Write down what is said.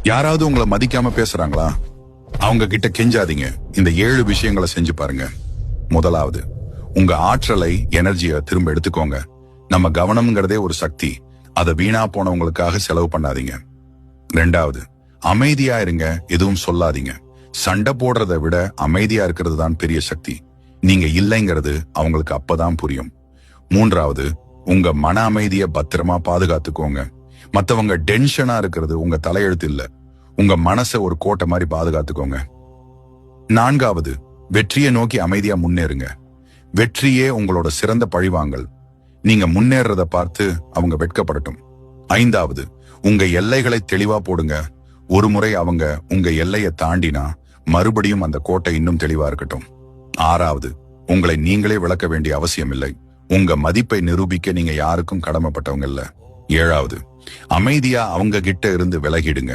யாராவது உங்களை மதிக்காம பேசுறாங்களா? அவங்க கிட்ட கெஞ்சாதீங்க. இந்த 7 விஷயங்களை செஞ்சு பாருங்க. முதலாவது, உங்க ஆற்றலை, எனர்ஜியை திரும்ப எடுத்துக்கோங்க. நம்ம கவனம்ங்கிறதே ஒரு சக்தி. அதை வீணா போனவங்களுக்காக செலவு பண்ணாதீங்க. 2வது, அமைதியா இருங்க. எதுவும் சொல்லாதீங்க. சண்டை போடுறதை விட அமைதியா இருக்கிறது தான் பெரிய சக்தி. நீங்க இல்லைங்கிறது அவங்களுக்கு அப்பதான் புரியும். 3வது, உங்க மன அமைதியை பத்திரமா பாதுகாத்துக்கோங்க. மத்தவங்க டென்ஷனா இருக்கிறது உங்க தலையெழுத்து இல்ல. உங்க மனசை ஒரு கோட்டை மாதிரி பாதுகாத்துக்கோங்க. 4வது, வெற்றியை நோக்கி அமைதியா முன்னேறுங்க. வெற்றியே உங்களோட சிறந்த பழிவாங்கல். நீங்க முன்னேறத பார்த்து அவங்க வெட்கப்படட்டும். 5வது, உங்க எல்லைகளை தெளிவா போடுங்க. ஒரு முறை அவங்க உங்க எல்லையை தாண்டினா மறுபடியும் அந்த கோட்டை இன்னும் தெளிவா இருக்கட்டும். 6வது, உங்களை நீங்களே விளக்க வேண்டிய அவசியம் இல்லை. உங்க மதிப்பை நிரூபிக்க நீங்க யாருக்கும் கடமைப்பட்டவங்க இல்ல. 7வது, அமைதியா அவங்க கிட்ட இருந்து விலகிடுங்க.